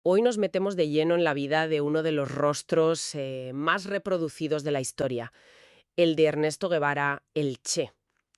Hoy nos metemos de lleno en la vida de uno de los rostros más reproducidos de la historia, el de Ernesto Guevara, el Che.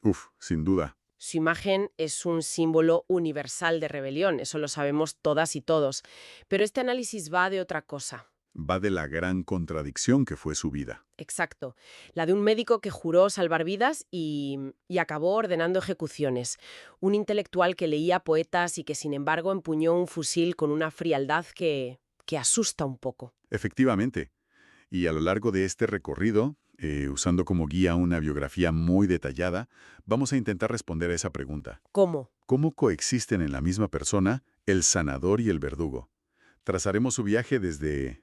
Uf, sin duda. Su imagen es un símbolo universal de rebelión, eso lo sabemos todas y todos. Pero este análisis va de otra cosa. Va de la gran contradicción que fue su vida. Exacto. La de un médico que juró salvar vidas y acabó ordenando ejecuciones. Un intelectual que leía poetas y que, sin embargo, empuñó un fusil con una frialdad que asusta un poco. Efectivamente. Y a lo largo de este recorrido, usando como guía una biografía muy detallada, vamos a intentar responder a esa pregunta. ¿Cómo? ¿Cómo coexisten en la misma persona el sanador y el verdugo? Trazaremos su viaje desde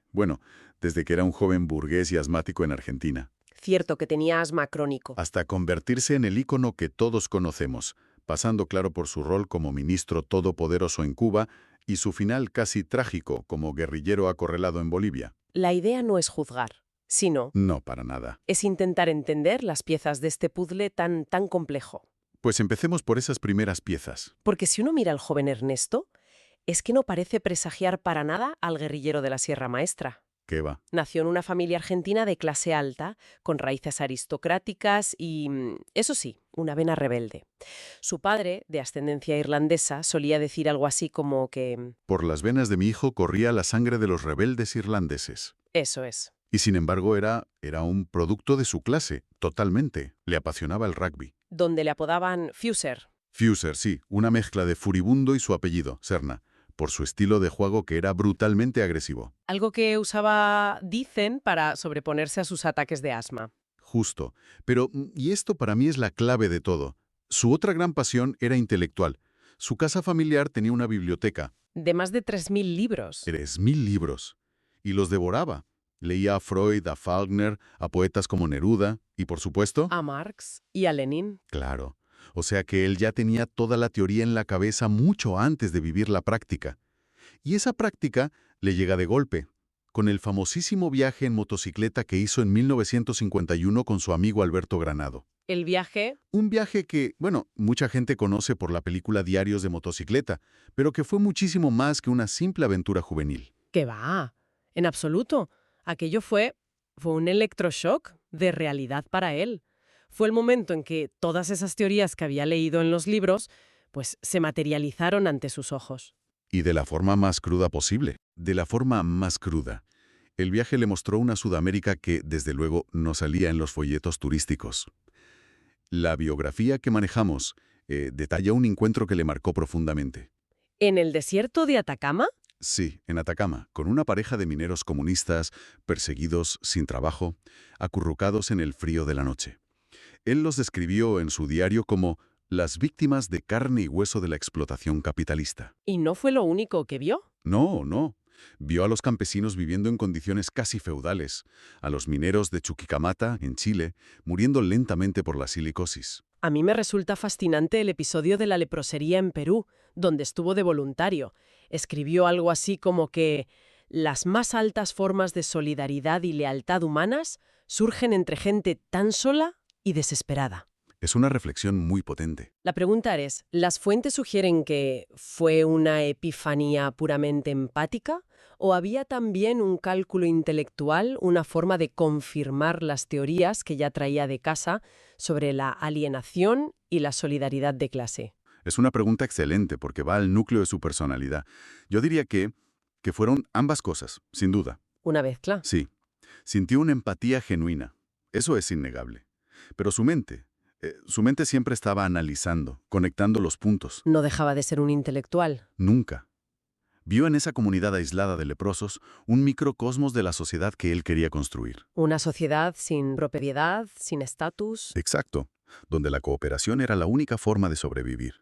que era un joven burgués y asmático en Argentina, Cierto que tenía asma crónico. hasta convertirse en el ícono que todos conocemos, pasando claro por su rol como ministro todopoderoso en Cuba y su final casi trágico como guerrillero acorralado en Bolivia. La idea no es juzgar, sino No, para nada. es intentar entender las piezas de este puzzle tan complejo. Pues empecemos por esas primeras piezas. Porque si uno mira al joven Ernesto, es que no parece presagiar para nada al guerrillero de la Sierra Maestra. ¿Qué va? Nació en una familia argentina de clase alta, con raíces aristocráticas y, eso sí, una vena rebelde. Su padre, de ascendencia irlandesa, solía decir algo así como que Por las venas de mi hijo corría la sangre de los rebeldes irlandeses. eso es. Y sin embargo era un producto de su clase, totalmente. Le apasionaba el rugby. Donde le apodaban Fuser. Fuser, sí, una mezcla de furibundo y su apellido, Serna, por su estilo de juego que era brutalmente agresivo. Algo que usaba, dicen, para sobreponerse a sus ataques de asma. Justo. Pero, y esto para mí es la clave de todo, su otra gran pasión era intelectual. Su casa familiar tenía una biblioteca, De más de 3000 libros. 3000 libros, y los devoraba. Leía a Freud, a Faulkner, a poetas como Neruda, y por supuesto, A Marx y a Lenin. claro. O sea que él ya tenía toda la teoría en la cabeza mucho antes de vivir la práctica. Y esa práctica le llega de golpe, con el famosísimo viaje en motocicleta que hizo en 1951 con su amigo Alberto Granado. El viaje, Un viaje que, mucha gente conoce por la película Diarios de motocicleta, pero que fue muchísimo más que una simple aventura juvenil. ¿qué va? En absoluto. Aquello fue un electroshock de realidad para él. Fue el momento en que todas esas teorías que había leído en los libros, pues se materializaron ante sus ojos. Y de la forma más cruda posible. De la forma más cruda. El viaje le mostró una Sudamérica que, desde luego, no salía en los folletos turísticos. La biografía que manejamos detalla un encuentro que le marcó profundamente. ¿En el desierto de Atacama? Sí, en Atacama, con una pareja de mineros comunistas, perseguidos, sin trabajo, acurrucados en el frío de la noche. Él los describió en su diario como las víctimas de carne y hueso de la explotación capitalista. ¿Y no fue lo único que vio? No, no. Vio a los campesinos viviendo en condiciones casi feudales, a los mineros de Chuquicamata, en Chile, muriendo lentamente por la silicosis. A mí me resulta fascinante el episodio de la leprosería en Perú, donde estuvo de voluntario. Escribió algo así como que las más altas formas de solidaridad y lealtad humanas surgen entre gente tan sola y desesperada. Es una reflexión muy potente. La pregunta es, ¿las fuentes sugieren que fue una epifanía puramente empática? ¿O había también un cálculo intelectual, una forma de confirmar las teorías que ya traía de casa sobre la alienación y la solidaridad de clase? Es una pregunta excelente porque va al núcleo de su personalidad. Yo diría que fueron ambas cosas, sin duda. Una mezcla. Sí, sintió una empatía genuina. Eso es innegable. Pero su mente siempre estaba analizando, conectando los puntos. No dejaba de ser un intelectual. Nunca. Vio en esa comunidad aislada de leprosos un microcosmos de la sociedad que él quería construir. Una sociedad sin propiedad, sin estatus. Exacto, donde la cooperación era la única forma de sobrevivir.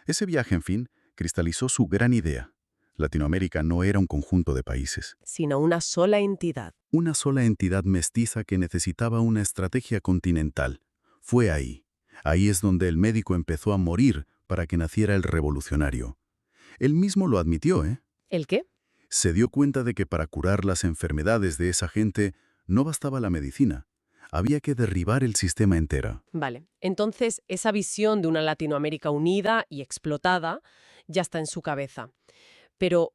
Ese viaje, en fin, cristalizó su gran idea. Latinoamérica no era un conjunto de países. Sino una sola entidad. Una sola entidad mestiza que necesitaba una estrategia continental. Fue ahí. Ahí es donde el médico empezó a morir para que naciera el revolucionario. Él mismo lo admitió, ¿eh? ¿El qué? Se dio cuenta de que para curar las enfermedades de esa gente no bastaba la medicina. Había que derribar el sistema entero. Vale, entonces esa visión de una Latinoamérica unida y explotada ya está en su cabeza. Pero,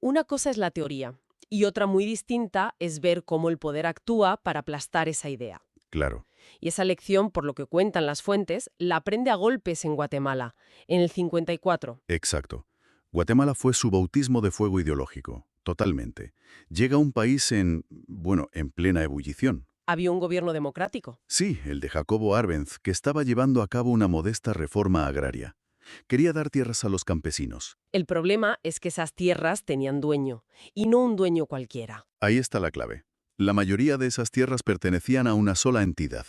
Una cosa es la teoría, y otra muy distinta es ver cómo el poder actúa para aplastar esa idea. Claro. Y esa lección, por lo que cuentan las fuentes, la aprende a golpes en Guatemala, en el 54. Exacto. Guatemala fue su bautismo de fuego ideológico, totalmente. Llega a un país en plena ebullición. Había un gobierno democrático. Sí, el de Jacobo Arbenz, que estaba llevando a cabo una modesta reforma agraria. Quería dar tierras a los campesinos. El problema es que esas tierras tenían dueño, y no un dueño cualquiera. Ahí está la clave. La mayoría de esas tierras pertenecían a una sola entidad,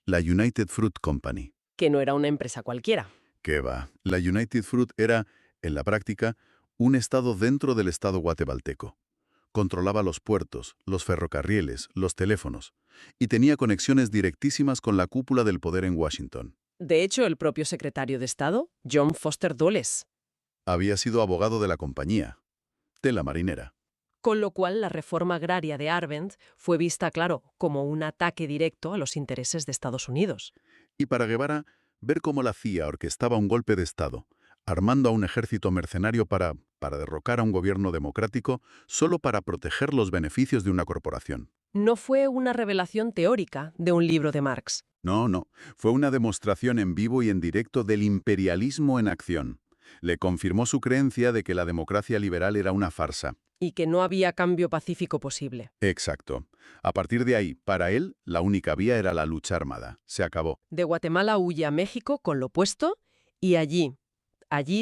la United Fruit Company. Que no era una empresa cualquiera. ¿Qué va? La United Fruit era, en la práctica, un estado dentro del estado guatemalteco. Controlaba los puertos, los ferrocarriles, los teléfonos, y tenía conexiones directísimas con la cúpula del poder en Washington. De hecho, el propio secretario de Estado, John Foster Dulles. Había sido abogado de la compañía, de la marinera. Con lo cual, la reforma agraria de Arbenz fue vista, claro, como un ataque directo a los intereses de Estados Unidos. Y para Guevara, ver cómo la CIA orquestaba un golpe de Estado, armando a un ejército mercenario para derrocar a un gobierno democrático solo para proteger los beneficios de una corporación. No fue una revelación teórica de un libro de Marx. No, no. Fue una demostración en vivo y en directo del imperialismo en acción. Le confirmó su creencia de que la democracia liberal era una farsa. Y que no había cambio pacífico posible. Exacto. A partir de ahí, para él, la única vía era la lucha armada. Se acabó. De Guatemala huye a México con lo opuesto y allí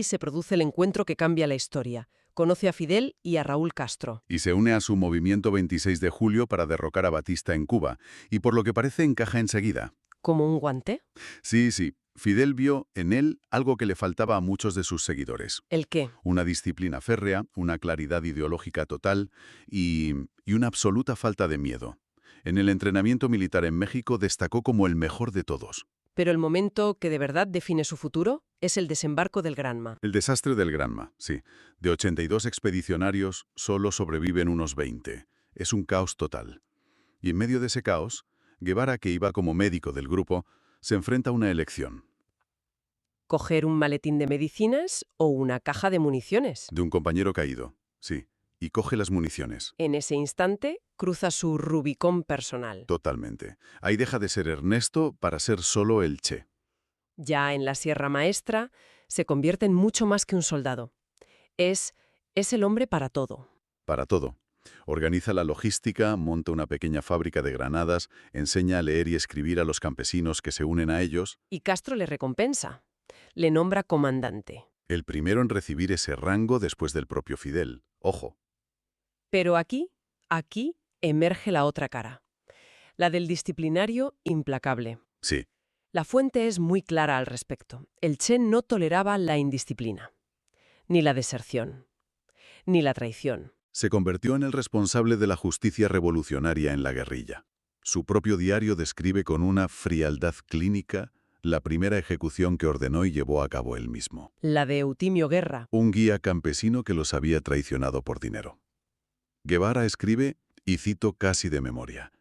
se produce el encuentro que cambia la historia. Conoce a Fidel y a Raúl Castro. Y se une a su movimiento 26 de julio para derrocar a Batista en Cuba. Y por lo que parece encaja enseguida. ¿Como un guante? Sí, sí. Fidel vio en él algo que le faltaba a muchos de sus seguidores. ¿El qué? Una disciplina férrea, una claridad ideológica total y una absoluta falta de miedo. En el entrenamiento militar en México destacó como el mejor de todos. Pero el momento que de verdad define su futuro es el desembarco del Granma. El desastre del Granma, sí. De 82 expedicionarios, solo sobreviven unos 20. Es un caos total. Y en medio de ese caos, Guevara, que iba como médico del grupo, se enfrenta a una elección. ¿Coger un maletín de medicinas o una caja de municiones? De un compañero caído, sí. Y coge las municiones. En ese instante, cruza su Rubicón personal. Totalmente. Ahí deja de ser Ernesto para ser solo el Che. Ya en la Sierra Maestra, se convierte en mucho más que un soldado. Es el hombre para todo. Para todo. Organiza la logística, monta una pequeña fábrica de granadas, enseña a leer y escribir a los campesinos que se unen a ellos. Y Castro le recompensa. Le nombra comandante. El primero en recibir ese rango después del propio Fidel. Ojo. Pero aquí emerge la otra cara. La del disciplinario implacable. Sí. La fuente es muy clara al respecto. El Che no toleraba la indisciplina, ni la deserción, ni la traición. Se convirtió en el responsable de la justicia revolucionaria en la guerrilla. Su propio diario describe con una frialdad clínica la primera ejecución que ordenó y llevó a cabo él mismo. La de Eutimio Guerra. Un guía campesino que los había traicionado por dinero. Guevara escribe, y cito casi de memoria: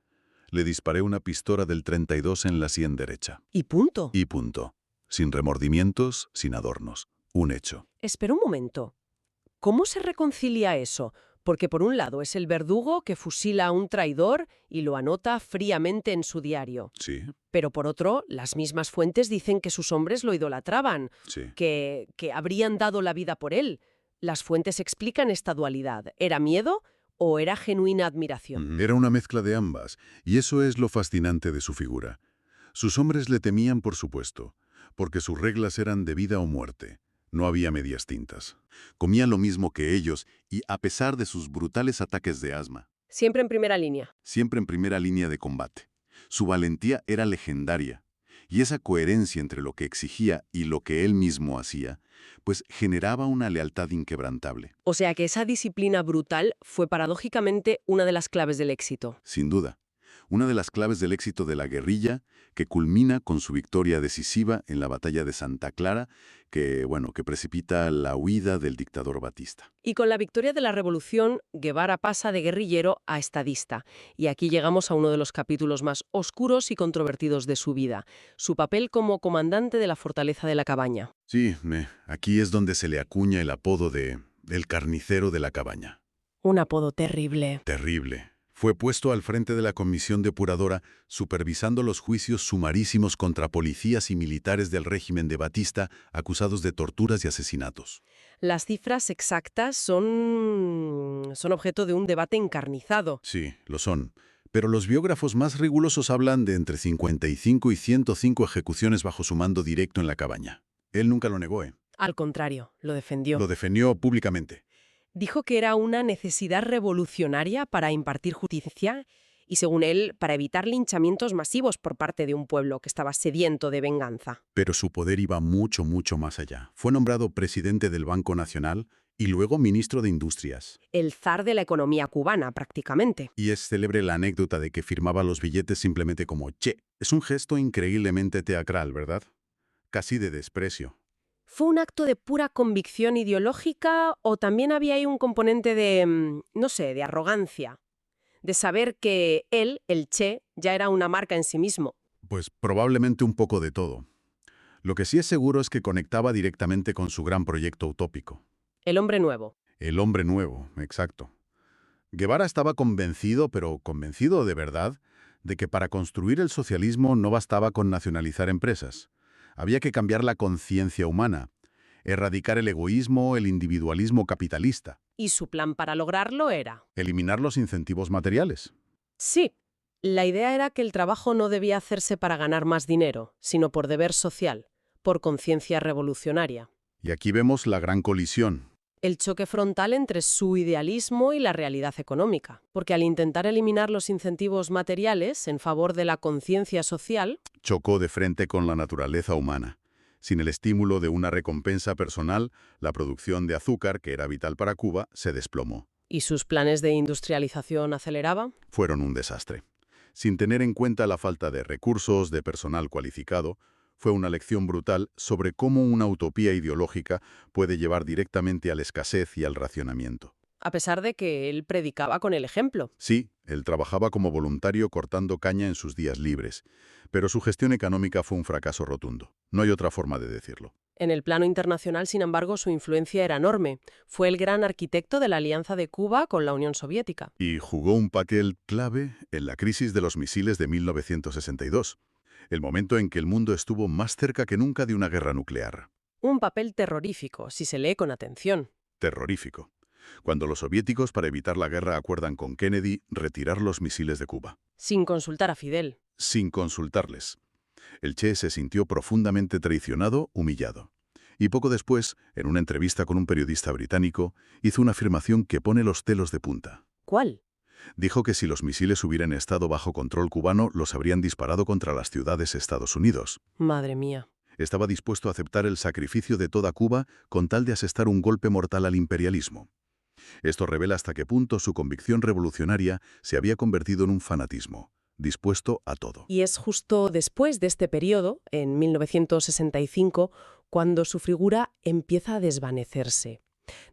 le disparé una pistola del 32 en la sien derecha. Y punto. Y punto. Sin remordimientos, sin adornos. Un hecho. Espera un momento. ¿Cómo se reconcilia eso? Porque por un lado es el verdugo que fusila a un traidor y lo anota fríamente en su diario. Sí, Pero por otro, las mismas fuentes dicen que sus hombres lo idolatraban, sí. que habrían dado la vida por él. Las fuentes explican esta dualidad. ¿Era miedo o era genuina admiración? Era una mezcla de ambas, y eso es lo fascinante de su figura. Sus hombres le temían, por supuesto, porque sus reglas eran de vida o muerte. No había medias tintas. Comía lo mismo que ellos y, a pesar de sus brutales ataques de asma, Siempre en primera línea. siempre en primera línea de combate. Su valentía era legendaria, y esa coherencia entre lo que exigía y lo que él mismo hacía, pues generaba una lealtad inquebrantable. O sea que esa disciplina brutal fue paradójicamente una de las claves del éxito. Sin duda, una de las claves del éxito de la guerrilla, que culmina con su victoria decisiva en la batalla de Santa Clara, que precipita la huida del dictador Batista. Y con la victoria de la revolución, Guevara pasa de guerrillero a estadista. Y aquí llegamos a uno de los capítulos más oscuros y controvertidos de su vida, su papel como comandante de la fortaleza de la Cabaña. Sí, aquí es donde se le acuña el apodo de el carnicero de la cabaña. Un apodo terrible. Terrible. Fue puesto al frente de la comisión depuradora, supervisando los juicios sumarísimos contra policías y militares del régimen de Batista acusados de torturas y asesinatos. Las cifras exactas son objeto de un debate encarnizado. Sí, lo son. Pero los biógrafos más rigurosos hablan de entre 55 y 105 ejecuciones bajo su mando directo en la cabaña. Él nunca lo negó, ¿eh? Al contrario, lo defendió. Lo defendió públicamente. Dijo que era una necesidad revolucionaria para impartir justicia y, según él, para evitar linchamientos masivos por parte de un pueblo que estaba sediento de venganza. Pero su poder iba mucho, mucho más allá. Fue nombrado presidente del Banco Nacional y luego ministro de Industrias. El zar de la economía cubana, prácticamente. Y es célebre la anécdota de que firmaba los billetes simplemente como «che». Es un gesto increíblemente teatral, ¿verdad? Casi de desprecio. ¿Fue un acto de pura convicción ideológica o también había ahí un componente de, no sé, de arrogancia? De saber que él, el Che, ya era una marca en sí mismo. Pues probablemente un poco de todo. Lo que sí es seguro es que conectaba directamente con su gran proyecto utópico. El hombre nuevo. El hombre nuevo, exacto. Guevara estaba convencido, pero convencido de verdad, de que para construir el socialismo no bastaba con nacionalizar empresas. Había que cambiar la conciencia humana, erradicar el egoísmo, el individualismo capitalista, Y su plan para lograrlo era... eliminar los incentivos materiales. Sí, la idea era que el trabajo no debía hacerse para ganar más dinero, sino por deber social, por conciencia revolucionaria. Y aquí vemos la gran colisión. El choque frontal entre su idealismo y la realidad económica, porque al intentar eliminar los incentivos materiales en favor de la conciencia social, Chocó de frente con la naturaleza humana. Sin el estímulo de una recompensa personal, la producción de azúcar, que era vital para Cuba, se desplomó. y sus planes de industrialización aceleraban, Fueron un desastre. Sin tener en cuenta la falta de recursos, de personal cualificado, fue una lección brutal sobre cómo una utopía ideológica puede llevar directamente a la escasez y al racionamiento. a pesar de que él predicaba con el ejemplo. Sí, él trabajaba como voluntario cortando caña en sus días libres, pero su gestión económica fue un fracaso rotundo. No hay otra forma de decirlo. En el plano internacional, sin embargo, su influencia era enorme. Fue el gran arquitecto de la alianza de Cuba con la Unión Soviética. Y jugó un papel clave en la crisis de los misiles de 1962, el momento en que el mundo estuvo más cerca que nunca de una guerra nuclear. Un papel terrorífico, si se lee con atención. Terrorífico. Cuando los soviéticos, para evitar la guerra, acuerdan con Kennedy retirar los misiles de Cuba. Sin consultar a Fidel. Sin consultarles. El Che se sintió profundamente traicionado, humillado. Y poco después, en una entrevista con un periodista británico, hizo una afirmación que pone los pelos de punta. ¿Cuál? Dijo que si los misiles hubieran estado bajo control cubano, los habrían disparado contra las ciudades Estados Unidos. Madre mía. Estaba dispuesto a aceptar el sacrificio de toda Cuba con tal de asestar un golpe mortal al imperialismo. Esto revela hasta qué punto su convicción revolucionaria se había convertido en un fanatismo, dispuesto a todo. Y es justo después de este periodo, en 1965, cuando su figura empieza a desvanecerse.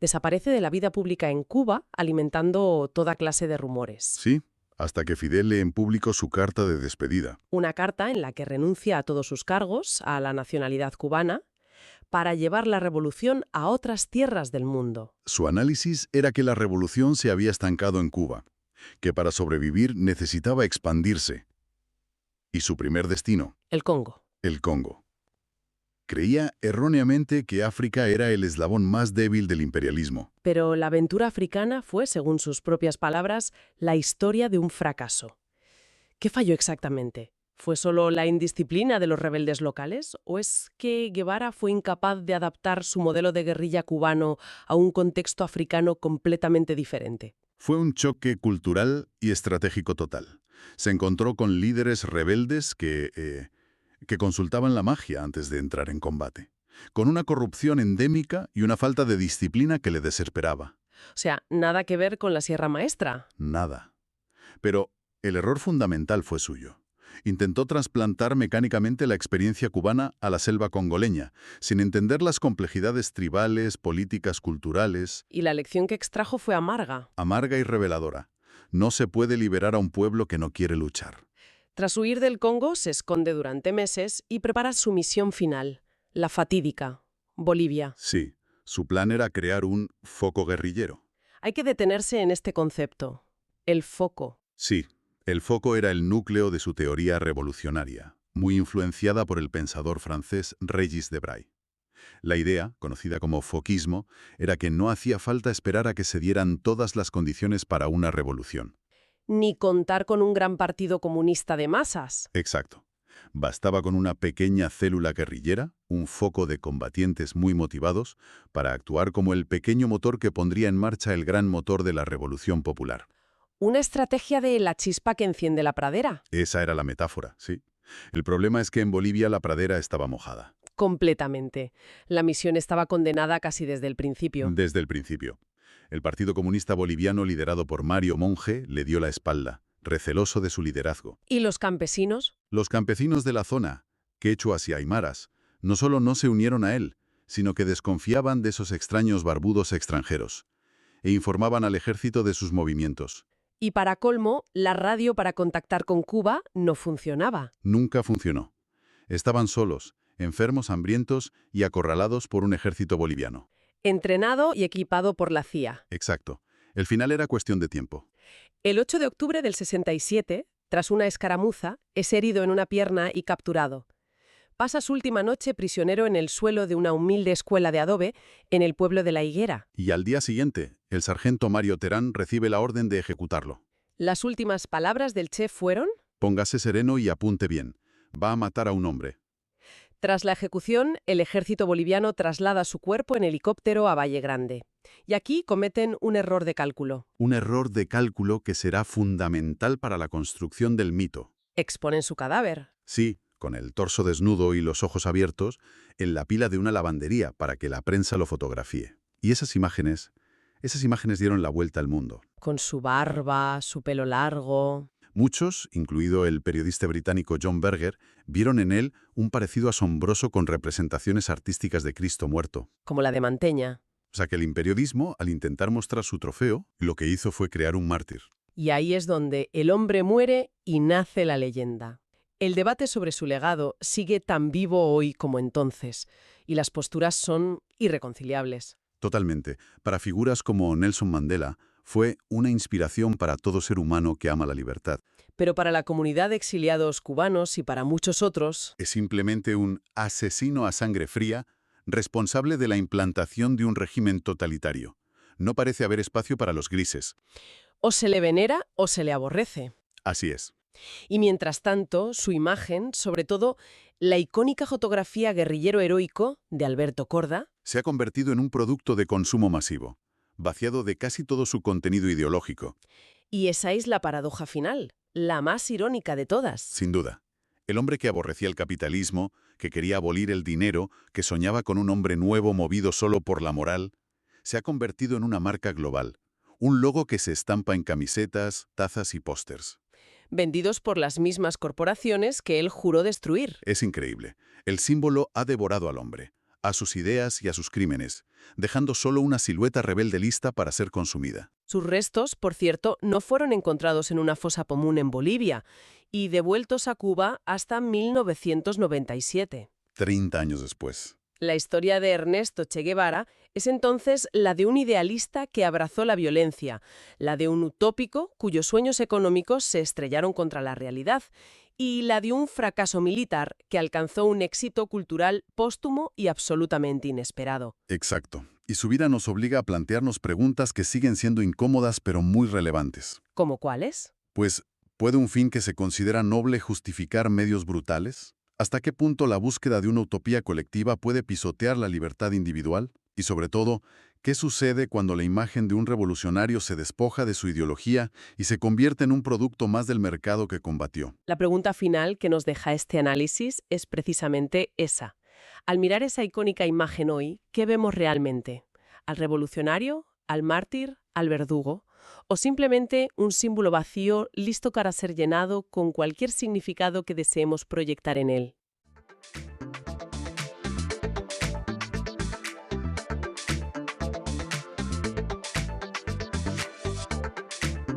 Desaparece de la vida pública en Cuba, alimentando toda clase de rumores. Sí, hasta que Fidel lee en público su carta de despedida. Una carta en la que renuncia a todos sus cargos, a la nacionalidad cubana, para llevar la revolución a otras tierras del mundo. Su análisis era que la revolución se había estancado en Cuba, que para sobrevivir necesitaba expandirse. Y su primer destino, El Congo. el Congo. Creía erróneamente que África era el eslabón más débil del imperialismo. Pero la aventura africana fue, según sus propias palabras, la historia de un fracaso. ¿Qué falló exactamente? ¿Fue solo la indisciplina de los rebeldes locales? ¿O es que Guevara fue incapaz de adaptar su modelo de guerrilla cubano a un contexto africano completamente diferente? Fue un choque cultural y estratégico total. Se encontró con líderes rebeldes que consultaban la magia antes de entrar en combate, con una corrupción endémica y una falta de disciplina que le desesperaba. O sea, nada que ver con la Sierra Maestra. Nada. Pero el error fundamental fue suyo. Intentó trasplantar mecánicamente la experiencia cubana a la selva congoleña, sin entender las complejidades tribales, políticas, culturales. Y la lección que extrajo fue amarga. Amarga y reveladora. No se puede liberar a un pueblo que no quiere luchar. Tras huir del Congo, se esconde durante meses y prepara su misión final, la fatídica, Bolivia. Sí, su plan era crear un foco guerrillero. Hay que detenerse en este concepto, el foco. Sí, el foco era el núcleo de su teoría revolucionaria, muy influenciada por el pensador francés Régis Debray. La idea, conocida como foquismo, era que no hacía falta esperar a que se dieran todas las condiciones para una revolución. Ni contar con un gran partido comunista de masas. Exacto. Bastaba con una pequeña célula guerrillera, un foco de combatientes muy motivados, para actuar como el pequeño motor que pondría en marcha el gran motor de la revolución popular. Una estrategia de la chispa que enciende la pradera. Esa era la metáfora, sí. El problema es que en Bolivia la pradera estaba mojada. Completamente. La misión estaba condenada casi desde el principio. Desde el principio. El Partido Comunista Boliviano, liderado por Mario Monge, le dio la espalda, receloso de su liderazgo. ¿Y los campesinos? Los campesinos de la zona, quechuas y aymaras, no solo no se unieron a él, sino que desconfiaban de esos extraños barbudos extranjeros, e informaban al ejército de sus movimientos. Y para colmo, la radio para contactar con Cuba no funcionaba. Nunca funcionó. Estaban solos, enfermos, hambrientos y acorralados por un ejército boliviano. Entrenado y equipado por la CIA. Exacto. El final era cuestión de tiempo. El 8 de octubre del 67, tras una escaramuza, es herido en una pierna y capturado. Pasa su última noche prisionero en el suelo de una humilde escuela de adobe en el pueblo de La Higuera. Y al día siguiente, el sargento Mario Terán recibe la orden de ejecutarlo. Las últimas palabras del Che fueron: Póngase sereno y apunte bien. Va a matar a un hombre. tras la ejecución, el ejército boliviano traslada su cuerpo en helicóptero a Valle Grande. Y aquí cometen un error de cálculo. Un error de cálculo que será fundamental para la construcción del mito. Exponen su cadáver. Sí, con el torso desnudo y los ojos abiertos, en la pila de una lavandería para que la prensa lo fotografíe. Y esas imágenes dieron la vuelta al mundo. Con su barba, su pelo largo. Muchos, incluido el periodista británico John Berger, vieron en él un parecido asombroso con representaciones artísticas de Cristo muerto. Como la de Manteña. O sea que el imperialismo, al intentar mostrar su trofeo, lo que hizo fue crear un mártir. Y ahí es donde el hombre muere y nace la leyenda. El debate sobre su legado sigue tan vivo hoy como entonces, y las posturas son irreconciliables. Totalmente. Para figuras como Nelson Mandela, fue una inspiración para todo ser humano que ama la libertad. Pero para la comunidad de exiliados cubanos y para muchos otros, Es simplemente un asesino a sangre fría, responsable de la implantación de un régimen totalitario. No parece haber espacio para los grises. o se le venera o se le aborrece. Así es. Y mientras tanto, su imagen, sobre todo la icónica fotografía Guerrillero heroico de Alberto Korda, Se ha convertido en un producto de consumo masivo, vaciado de casi todo su contenido ideológico. y esa es la paradoja final, la más irónica de todas. Sin duda. El hombre que aborrecía el capitalismo, que quería abolir el dinero, que soñaba con un hombre nuevo movido solo por la moral, se ha convertido en una marca global, un logo que se estampa en camisetas, tazas y pósters. Vendidos por las mismas corporaciones que él juró destruir. Es increíble. El símbolo ha devorado al hombre, a sus ideas y a sus crímenes, dejando solo una silueta rebelde lista para ser consumida. Sus restos, por cierto, no fueron encontrados en una fosa común en Bolivia y devueltos a Cuba hasta 1997. 30 años después. La historia de Ernesto Che Guevara es entonces la de un idealista que abrazó la violencia, la de un utópico cuyos sueños económicos se estrellaron contra la realidad y la de un fracaso militar que alcanzó un éxito cultural póstumo y absolutamente inesperado. Exacto. Y su vida nos obliga a plantearnos preguntas que siguen siendo incómodas pero muy relevantes. ¿Cómo cuáles? Pues, ¿puede un fin que se considera noble justificar medios brutales? ¿Hasta qué punto la búsqueda de una utopía colectiva puede pisotear la libertad individual? Y sobre todo, ¿qué sucede cuando la imagen de un revolucionario se despoja de su ideología y se convierte en un producto más del mercado que combatió? La pregunta final que nos deja este análisis es precisamente esa. Al mirar esa icónica imagen hoy, ¿qué vemos realmente? ¿Al revolucionario? ¿Al mártir? ¿Al verdugo? ¿O simplemente un símbolo vacío listo para ser llenado con cualquier significado que deseemos proyectar en él?